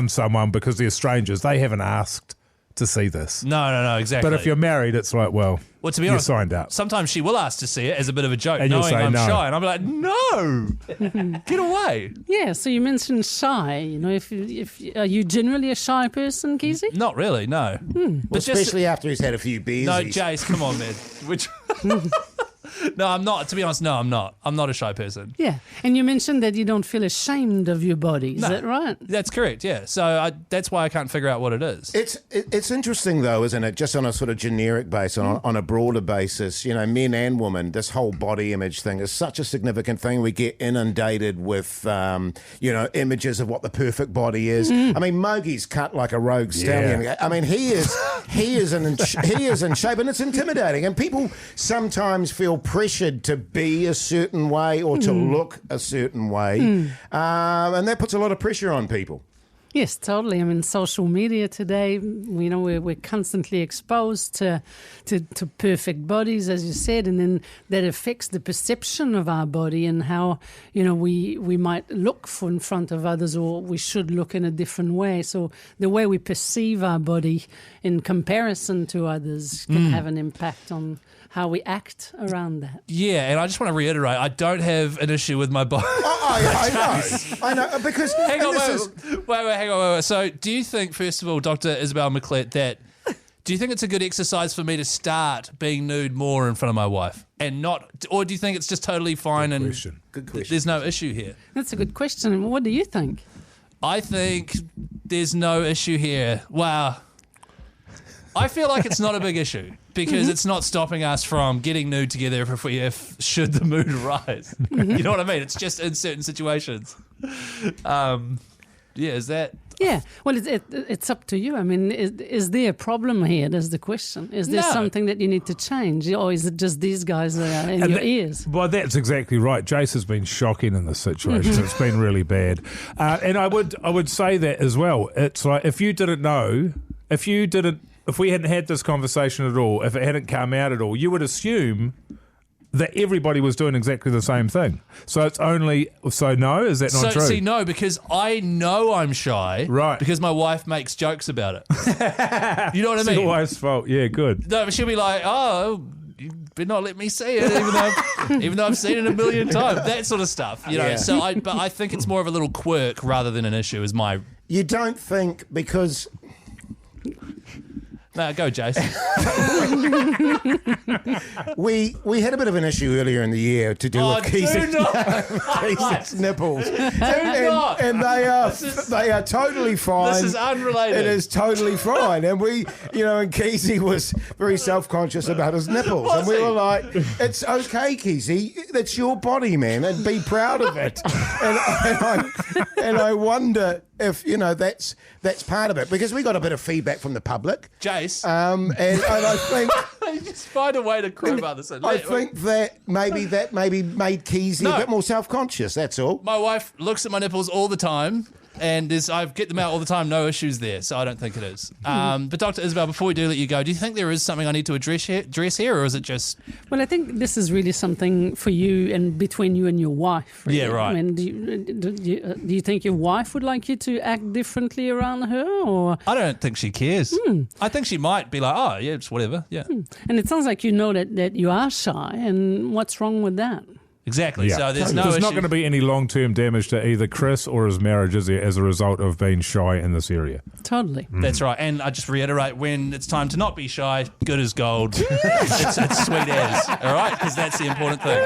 someone because they're strangers. They haven't asked to see this. No, exactly. But if you're married, it's like, well, to be honest, you're signed up. Sometimes she will ask to see it as a bit of a joke, and knowing you'll say I'm no. shy, and I'll be like, no, get away. Yeah. So you mentioned shy. You know, if are you generally a shy person, Keyzie? Not really, no. But especially after he's had a few beers. No, Jase, come on, man. No, I'm not. To be honest, no, I'm not. I'm not a shy person. Yeah. And you mentioned that you don't feel ashamed of your body. Is that right? That's correct, yeah. So that's why I can't figure out what it is. It's interesting, though, isn't it? Just on a sort of generic basis, on a broader basis, you know, men and women, this whole body image thing is such a significant thing. We get inundated with, you know, images of what the perfect body is. I mean, Mogie's cut like a rogue stallion. Yeah. I mean, he is in shape, and it's intimidating. And people sometimes feel pressured to be a certain way or to look a certain way, and that puts a lot of pressure on people. Yes, totally. I mean, social media today, we're constantly exposed to perfect bodies, as you said, and then that affects the perception of our body and how, we might look in front of others, or we should look in a different way. So the way we perceive our body in comparison to others can have an impact on how we act around that. Yeah, and I just want to reiterate, I don't have an issue with my body. I know, because... Hang on. So do you think, first of all, Dr. Isabelle Miclette, do you think it's a good exercise for me to start being nude more in front of my wife and not, or do you think it's just totally fine Good question. There's no issue here? That's a good question. What do you think? I think there's no issue here. Wow. I feel like it's not a big issue because it's not stopping us from getting nude together if should the mood arise. You know what I mean? It's just in certain situations. Is that... Yeah, well, it's up to you. I mean, is there a problem here? That's the question. Is there something that you need to change, or is it just these guys that are in your ears? Well, that's exactly right. Jase has been shocking in this situation. It's been really bad, and I would say that as well. It's like if you didn't know, if we hadn't had this conversation at all, if it hadn't come out at all, you would assume that everybody was doing exactly the same thing. So it's only... So no? Is that not true? See, no, because I know I'm shy. Right. Because my wife makes jokes about it. You know what I mean? It's your wife's fault. Yeah, good. No, but she'll be like, oh... You better not let me see it, even though I've seen it a million times. That sort of stuff, Yeah. So, but I think it's more of a little quirk rather than an issue. Is my... You don't think because... No, go, Jase. We had a bit of an issue earlier in the year to do with Keysie's nipples, and they are totally fine. This is unrelated. It is totally fine, and we, and Keyzie was very self-conscious about his nipples, and we were like, "It's okay, Keyzie. That's your body, man, and be proud of it." And I wonder if that's part of it, because we got a bit of feedback from the public, Jase, and I think just find a way to crib others. I think that maybe made Keyzie a bit more self-conscious. That's all. My wife looks at my nipples all the time, and I get them out all the time. No issues there, so I don't think it is. But Dr. Isabelle, before we do let you go, do you think there is something I need to address here, or is it just? Well, I think this is really something for you and between you and your wife. Really. Yeah, right. I mean, do you think your wife would like you to act differently around her, or? I don't think she cares. I think she might be like, oh yeah, it's whatever. Yeah. And it sounds like you know that you are shy, and what's wrong with that? Exactly. Yeah. So there's not going to be any long-term damage to either Chris or his marriage as a result of being shy in this area. Totally. That's right. And I just reiterate, when it's time to not be shy, good as gold. it's sweet as. All right? Because that's the important thing.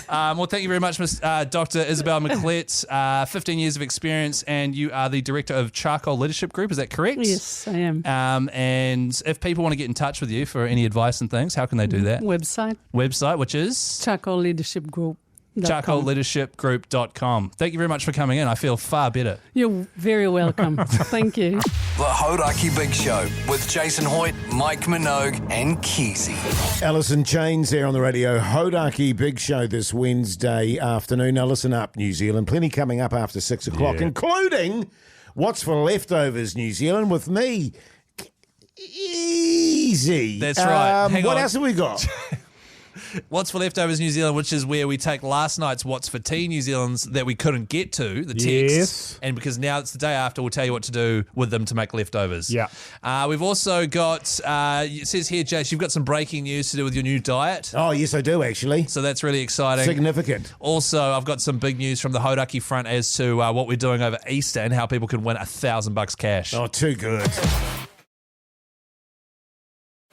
Well, thank you very much, Dr. Isabelle Miclette. 15 years of experience, and you are the director of Charcoal Leadership Group. Is that correct? Yes, I am. And if people want to get in touch with you for any advice and things, how can they do that? Website, which is? Charcoal Leadership Group. CharcoalLeadershipGroup.com. Thank you very much for coming in. I feel far better. You're very welcome. Thank you. The Hauraki Big Show with Jason Hoyte, Mike Minogue and Keyzie. Alice in Chains there on the Radio Hauraki Big Show this Wednesday afternoon. Now listen up, New Zealand. Plenty coming up after 6 o'clock, including What's for Leftovers New Zealand with me, Keyzie. That's right. What else have we got? What's for Leftovers New Zealand, which is where we take last night's What's for Tea New Zealand's that we couldn't get to, the texts. Yes. And because now it's the day after, we'll tell you what to do with them to make leftovers. Yeah. We've also got, it says here, Jase, you've got some breaking news to do with your new diet. Oh, yes, I do, actually. So that's really exciting. Significant. Also, I've got some big news from the Hauraki front as to what we're doing over Easter and how people can win $1,000 cash. Oh, too good.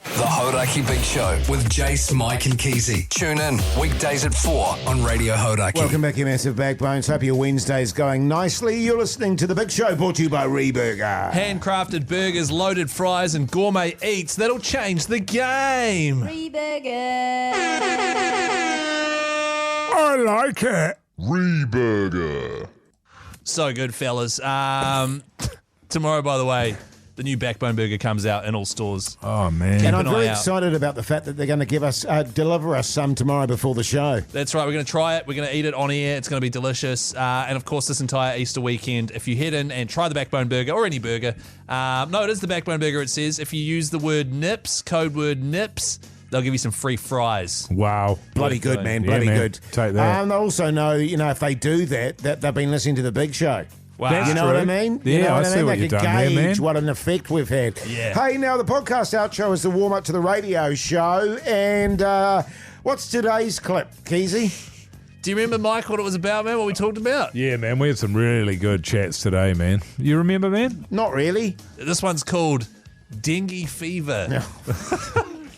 The Hauraki Big Show with Jase, Mike and Keyzie. Tune in weekdays at 4 on Radio Hauraki. Welcome back, you massive backbones. Hope your Wednesday's going nicely. You're listening to The Big Show, brought to you by Reburger. Handcrafted burgers, loaded fries and gourmet eats that'll change the game. Reburger. I like it. Reburger. So good, fellas. Tomorrow, by the way, the new Backbone Burger comes out in all stores. Oh, man. Keep And I'm an very eye out. excited about the fact that they're going to give us, deliver us some tomorrow before the show. That's right. We're going to try it. We're going to eat it on air. It's going to be delicious. And, of course, this entire Easter weekend, if you head in and try the Backbone Burger or any burger, no, it is the Backbone Burger, it says. If you use the word NIPS, code word NIPS, they'll give you some free fries. Wow. Bloody good, man. Yeah, Bloody man. good. Take that. And they also know, if they do that they've been listening to the big show. Wow. That's You know true. what I mean? Yeah, You know I what see what They you've can done there, gauge man. what an effect we've had. Yeah. Hey, now the podcast outro is the warm-up to the radio show. And what's today's clip, Keyzie? Do you remember, Mike, what it was about, man, what we talked about? Yeah, man, we had some really good chats today, man. You remember, man? Not really. This one's called Dengue Fever.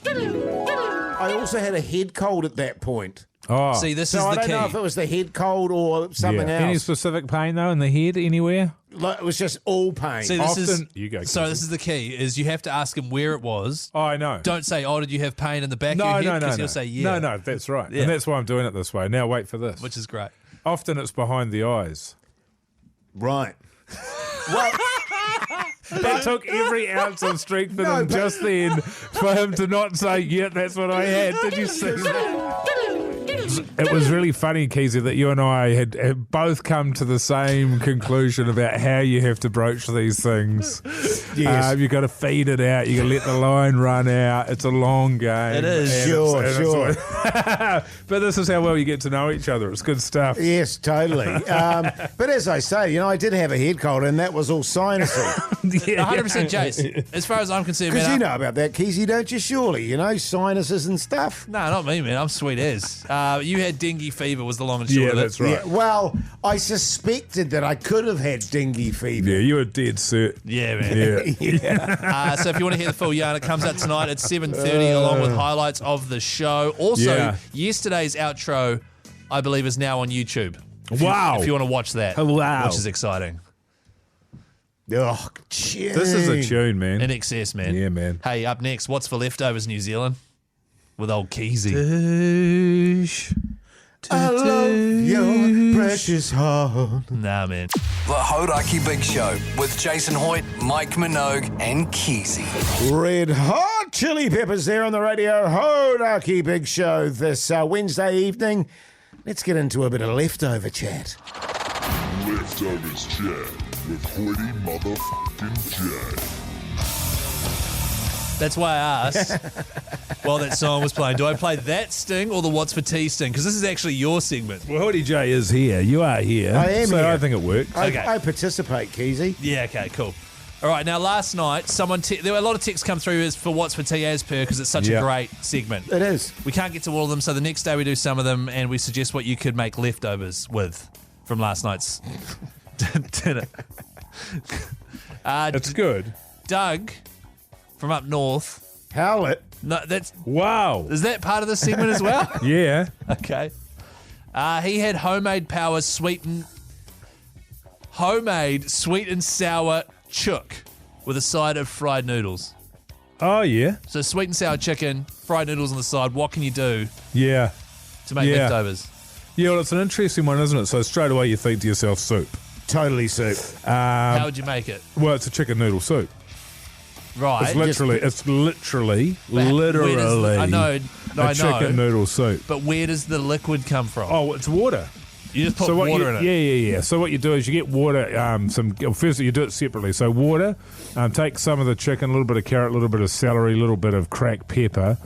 I also had a head cold at that point. Oh. See, this So is I the don't key. know if it was the head cold or something Any else. specific pain, though, in the head anywhere? Like, it was just all pain. See, this is Often- You go, so. Keyzie. This is the key: is you have to ask him where it was. Oh, I know. Don't say, "Oh, did you have pain in the back No, of your no, head?" no, Because no. he'll say, "Yeah." No, that's right. Yeah. And that's why I'm doing it this way. Now wait for this. Which is great. Often it's behind the eyes. Right. Well, It took every ounce of strength in him just then for him to not say, yeah, that's what I had. Did you see that? It was really funny, Keyzie, that you and I had both come to the same conclusion about how you have to broach these things. Yes. You've got to feed it out. You've got to let the line run out. It's a long game. It is. And Sure. But this is how well you get to know each other. It's good stuff. Yes, totally. But as I say, I did have a head cold, and that was all sinusy. 100% Jase. As far as I'm concerned, Because man. you know about that, Keyzie, don't you? Surely, sinuses and stuff. No, not me, man. I'm sweet as. You had dengue fever was the long and short Yeah, of it. that's right. Yeah, well, I suspected that I could have had dengue fever. Yeah, you were dead cert. Yeah, man. Yeah. So if you want to hear the full yarn, it comes out tonight at 7:30 along with highlights of the show. Also, Yeah. yesterday's outro, I believe, is now on YouTube. Wow. If you want to watch that. Wow. Which is exciting. Oh, gee. This is a tune, man. In excess, man. Yeah, man. Hey, up next, what's for leftovers, New Zealand? With old Keyzie. I love your precious heart. Nah, man. The Hauraki Big Show with Jason Hoyte, Mike Minogue, and Keyzie. Red Hot Chili Peppers there on the Radio Hauraki Big Show this Wednesday evening. Let's get into a bit of leftover chat. Leftovers chat with Hoytey motherfucking J. That's why I asked while that song was playing, do I play that sting or the What's for Tea sting? Because this is actually your segment. Well, Hoytey J is here. You are here. I am so here. I think it works. Okay. I participate, Keyzie. Yeah, okay, cool. All right, now last night, there were a lot of texts come through as for What's for Tea as per because it's such Yeah. a great segment. It is. We can't get to all of them, so the next day we do some of them and we suggest what you could make leftovers with from last night's dinner. It's good. Doug from up north. Howlett. No, that's Wow. is that part of the segment as well? Yeah. Okay. He had homemade sweet and sour chook with a side of fried noodles. Oh, yeah. So sweet and sour chicken, fried noodles on the side. What can you do Yeah. to make Yeah. leftovers? Yeah, well, it's an interesting one, isn't it? So straight away you think to yourself, soup. Totally soup. How would you make it? Well, it's a chicken noodle soup. Right. It's literally, But where does a I know, chicken noodle soup. but where does the liquid come from? Oh, it's water. You just put So what water you, in it. Yeah. So what you do is you get water. First you do it separately. So water. Take some of the chicken, a little bit of carrot, a little bit of celery, a little bit of cracked pepper,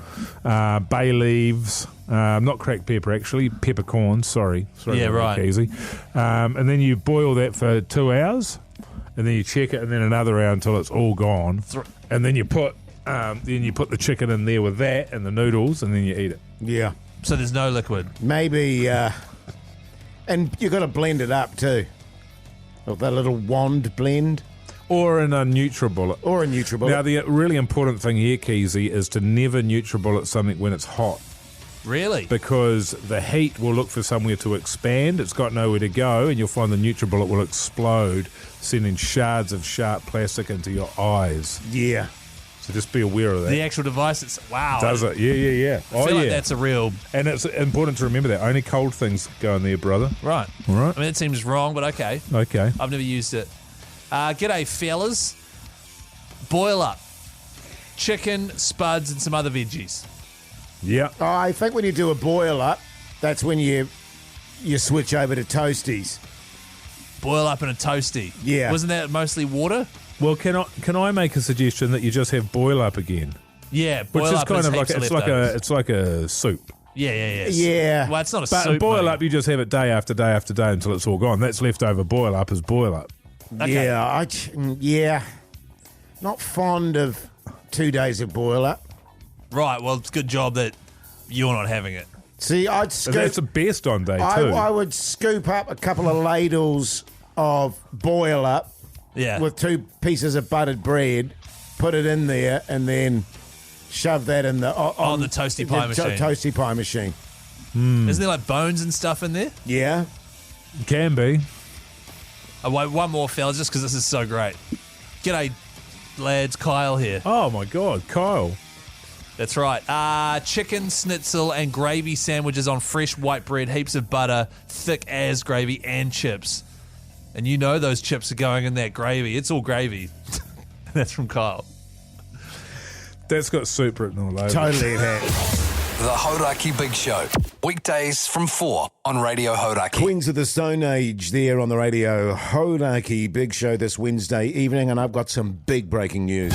bay leaves. Not cracked pepper, actually. Peppercorns. Sorry. Yeah, right. Easy. And then you boil that for 2 hours, and then you check it, and then another hour until it's all gone. And then you put the chicken in there with that and the noodles, and then you eat it. Yeah. So there's no liquid. Maybe, and you got to blend it up too. With that little wand blend. Or in a NutriBullet. Or a NutriBullet. Now, the really important thing here, Keyzie, is to never NutriBullet something when it's hot. Really? Because the heat will look for somewhere to expand. It's got nowhere to go, and you'll find the NutriBullet will explode, sending shards of sharp plastic into your eyes. Yeah. So just be aware of that. The actual device, it's wow. Does it? Yeah. I feel like that's a real... And it's important to remember that. Only cold things go in there, brother. Right. All right. I mean, it seems wrong, but okay. Okay. I've never used it. G'day, fellas. Boil up. Chicken, spuds, and some other veggies. Yeah. I think when you do a boil up, that's when you switch over to toasties. Boil up in a toasty. Yeah. Wasn't that mostly water? Well, can I make a suggestion that you just have boil up again? Yeah, boil Which is up kind is of like heaps it's like a soup. Yeah. Yeah. Well, it's not a But soup. boil mate. up, you just have it day after day after day until it's all gone. That's leftover boil up is boil up. Okay. Yeah, not fond of 2 days of boil up. Right, well, it's a good job that you're not having it. See, I'd That's scoop. the best on day two. I would scoop up a couple of ladles of boil up Yeah. with 2 pieces of buttered bread, put it in there, and then shove that in the on the toasty pie machine. Toasty pie machine. Isn't there like bones and stuff in there? Yeah. Can be. Oh, wait, one more, fellas, just because this is so great. G'day, lads. Kyle here. Oh my God, Kyle. That's right. Chicken, schnitzel, and gravy sandwiches on fresh white bread, heaps of butter, thick as gravy, and chips. And you know those chips are going in that gravy. It's all gravy. That's from Kyle. That's got soup written all over. Totally it has. The Hauraki Big Show. Weekdays from 4 on Radio Hauraki. Queens of the Stone Age there on the Radio Hauraki Big Show this Wednesday evening, and I've got some big breaking news.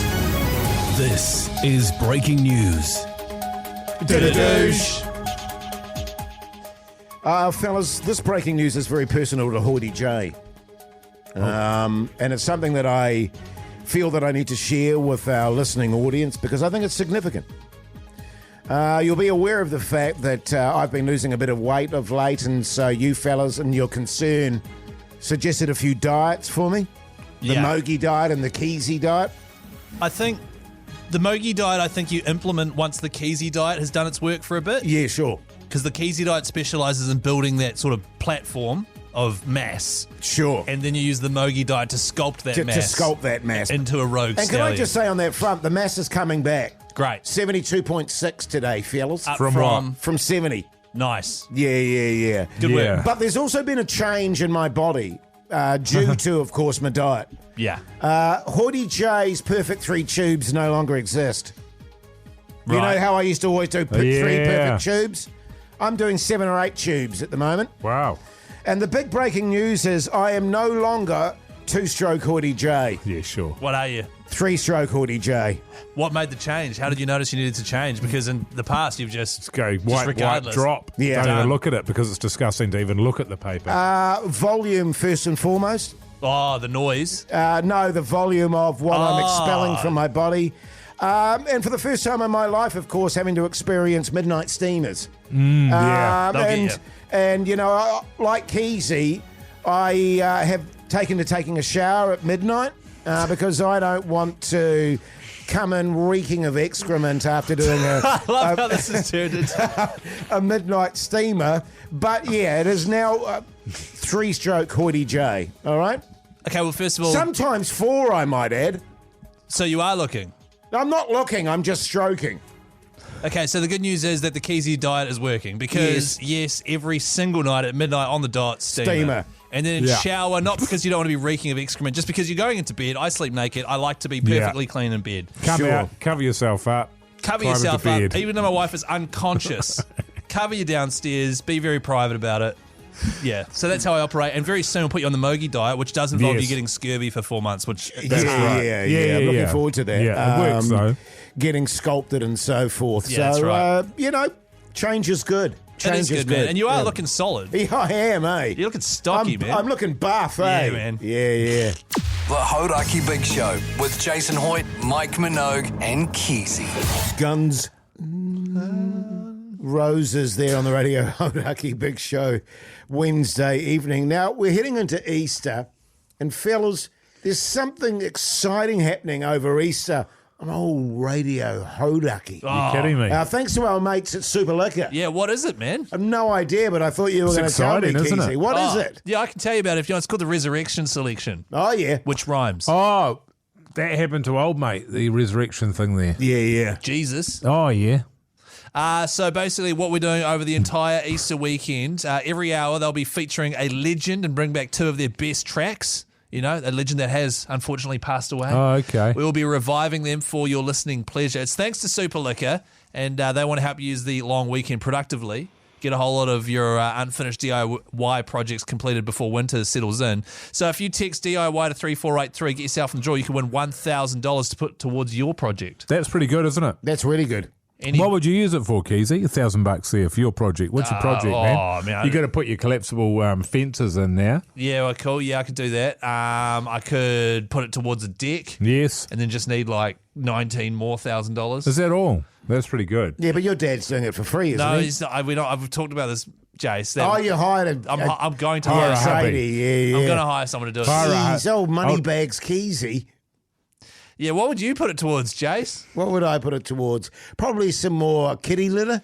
This is breaking news. Fellas, this breaking news is very personal to Hoytey J. And it's something that I feel that I need to share with our listening audience because I think it's significant. You'll be aware of the fact that I've been losing a bit of weight of late, and so you fellas and your concern suggested a few diets for me. The Minogue diet and the Keyzie diet. I think the Minogue diet, I think you implement once the Keyzie diet has done its work for a bit. Yeah, sure. Because the Keyzie diet specialises in building that sort of platform of mass. Sure. And then you use the Minogue diet to sculpt that mass. To sculpt that mass. Into a rogue And can I just say on that front, the mass is coming back. Great. 72.6 today, fellas. Up from 70. Nice. Yeah. Good work. But there's also been a change in my body due to, of course, my diet. Yeah. Hoytey J's perfect 3 tubes no longer exist. You Right. know how I used to always do 3 perfect tubes? I'm doing 7 or 8 tubes at the moment. Wow. And the big breaking news is I am no longer 2-stroke Hoytey J. Yeah, sure. What are you? 3-stroke Hoytey J. What made the change? How did you notice you needed to change? Because in the past you've just Go white regardless. drop. Yeah. Don't Done. even look at it because it's disgusting to even look at the paper. Volume first and foremost. Oh, the noise. No, the volume of what I'm expelling from my body. And for the first time in my life, of course, having to experience midnight steamers. Yeah. They'll get you. And, you know, like Keyzie, I have taken to taking a shower at midnight because I don't want to come in reeking of excrement after doing I love how this has turned into a midnight steamer. But, yeah, it is now 3-stroke Hoytey J, all right? Okay, well, first of all, Sometimes 4, I might add. so you are looking. I'm not looking, I'm just stroking. Okay, so the good news is that the Keyzie diet is working because, yes, every single night at midnight on the dot, steamer. And then shower, not because you don't want to be reeking of excrement, just because you're going into bed. I sleep naked. I like to be perfectly clean in bed. Come out, cover yourself up. Cover climb into yourself up, bed. even though my wife is unconscious. Cover you downstairs. Be very private about it. Yeah, so that's how I operate. And very soon we'll put you on the Minogue diet, which does involve you getting scurvy for 4 months, which Yeah, I'm looking forward to that. Yeah, it works though. Getting sculpted and so forth. Yeah, so, that's right. you know, change is good. Change it is good, man. And you are looking solid. Yeah, I am, eh? You're looking stocky, man. I'm looking buff, eh? Yeah, man. Yeah. The Hauraki Big Show with Jason Hoyte, Mike Minogue, and Keyzie. Guns Roses there on the Radio Hauraki Big Show Wednesday evening. Now, we're heading into Easter, and fellas, there's something exciting happening over Easter on old Radio Hauraki. You're kidding me. Thanks to our mates at Super Liquor. Yeah, what is it, man? I have no idea, but I thought you were going to tell me, exciting, isn't Keyzie. it? What is it? Yeah, I can tell you about it if you want. It's called the Resurrection Selection, Oh, yeah. which rhymes. Oh, that happened to old mate, the resurrection thing there. Yeah. Jesus. Oh, yeah. So basically what we're doing over the entire Easter weekend, every hour they'll be featuring a legend and bring back 2 of their best tracks. You know, a legend that has unfortunately passed away. Oh, okay. We will be reviving them for your listening pleasure. It's thanks to Super Liquor, and they want to help you use the long weekend productively. Get a whole lot of your unfinished DIY projects completed before winter settles in. So if you text DIY to 3483, get yourself in the draw, you can win $1,000 to put towards your project. That's pretty good, isn't it? That's really good. What would you use it for, Keyzie? $1,000 there for your project. What's your project, man? You got to put your collapsible fences in now. Yeah, well, cool. Yeah, I could do that. I could put it towards a deck. Yes. And then just need like $19,000 more. Is that all? That's pretty good. Yeah, but your dad's doing it for free, isn't he? No, he's not. I've talked about this, Jase. You hired a... I'm going to hire hire somebody. Yeah. I'm going to hire someone to do it. Jeez, old moneybags Keyzie. Yeah, what would you put it towards, Jase? What would I put it towards? Probably some more kitty litter.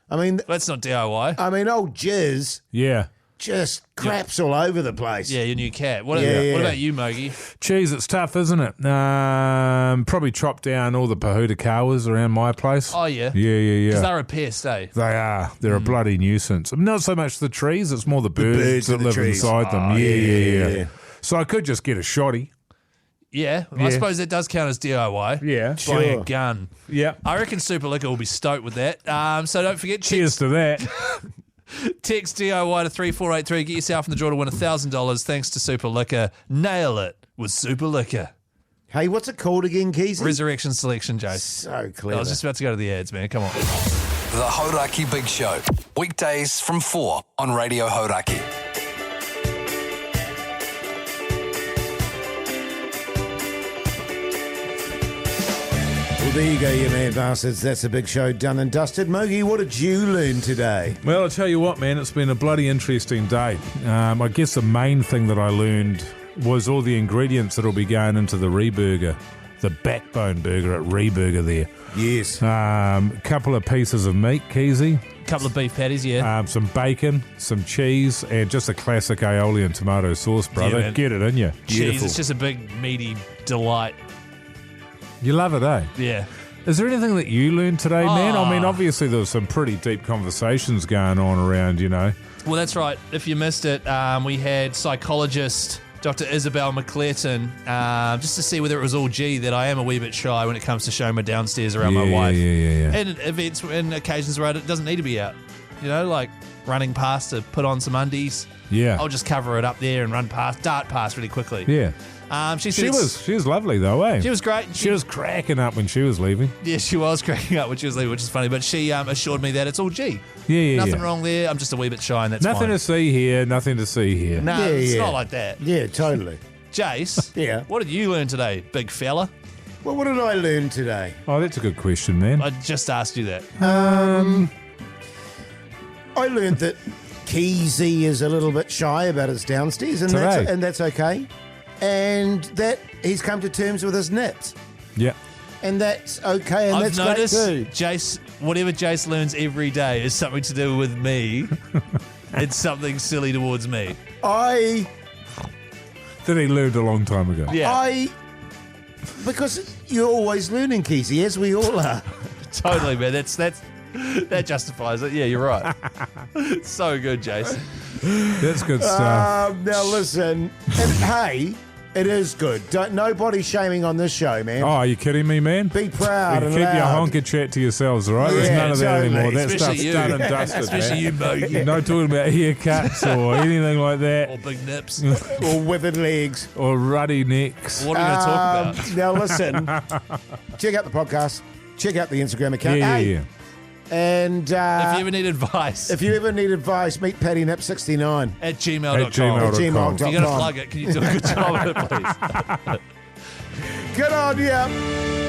I mean... That's not DIY. I mean, old Jizz... Yeah. Just craps all over the place. Yeah, your new cat. What about you, Mogi? Jeez, it's tough, isn't it? Probably chop down all the pahutakawas around my place. Oh, yeah? Yeah. Because they're a pest, eh? They are. They're a bloody nuisance. Not so much the trees, it's more the birds that live inside them. Yeah. So I could just get a shotty. Yeah, I suppose that does count as DIY. Yeah, buying a gun. Yeah. I reckon Super Liquor will be stoked with that. So don't forget... Cheers to that. Text DIY to 3483. Get yourself in the draw to win $1,000 thanks to Super Liquor. Nail it with Super Liquor. Hey, what's it called again, Keyzie? Resurrection Selection, Jase. So clever. I was just about to go to the ads, man. Come on. The Hauraki Big Show. Weekdays from 4 on Radio Hauraki. Well, there you go, you mad bastards. That's a big show done and dusted. Mogi, what did you learn today? Well, I'll tell you what, man, it's been a bloody interesting day. I guess the main thing that I learned was all the ingredients that'll be going into the Reburger, the backbone burger at Reburger there. Yes. Couple of pieces of meat, Keyzie. Couple of beef patties, yeah. Some bacon, some cheese, and just a classic aioli and tomato sauce, brother. Yeah, get it in you. Cheese, it's just a big, meaty delight. You love it, eh? Yeah. Is there anything that you learned today, man? I mean, obviously there was some pretty deep conversations going on around, you know. Well, that's right. If you missed it, we had psychologist Dr. Isabelle Miclette in, just to see whether it was all G that I am a wee bit shy when it comes to showing my downstairs around my wife. Yeah. And events and occasions where it doesn't need to be out. You know, like running past to put on some undies. Yeah. I'll just cover it up there and dart past really quickly. Yeah. She was lovely though, eh? She was great. She was cracking up when she was leaving. Yeah, she was cracking up when she was leaving, which is funny. But she assured me that it's all G. Yeah. Nothing wrong there. I'm just a wee bit shy, and that's nothing fine. to see here. Nothing to see here. No, it's not like that. Yeah, totally. Jase, yeah. What did you learn today, big fella? Well, what did I learn today? Oh, that's a good question, man. I just asked you that. I learned that Keyzie is a little bit shy about his downstairs, and that's okay. And that he's come to terms with his nips. Yeah. And that's okay, and I've that's noticed great too. Jase, whatever Jase learns every day is something to do with me. It's something silly towards me. That he learned a long time ago. Yeah. Because you're always learning, Keyzie, as we all are. Totally, man. That justifies it. Yeah, you're right. So good, Jason. That's good stuff. Now listen, and hey, it is good. No body shaming on this show, man. Oh, are you kidding me, man? Be proud and keep loud. your honker chat to yourselves, all right? There's none of that anymore. That stuff's done and dusted, especially you, Mogi. No talking about haircuts or anything like that. Or big nips. Or withered legs. Or ruddy necks. What are we going to talk about? Now listen, check out the podcast. Check out the Instagram account. Yeah. And if you ever need advice, meet PattyNip69 at gmail.com. At gmail.com. If you're going to plug it, can you do a good job of it, please? Good on you.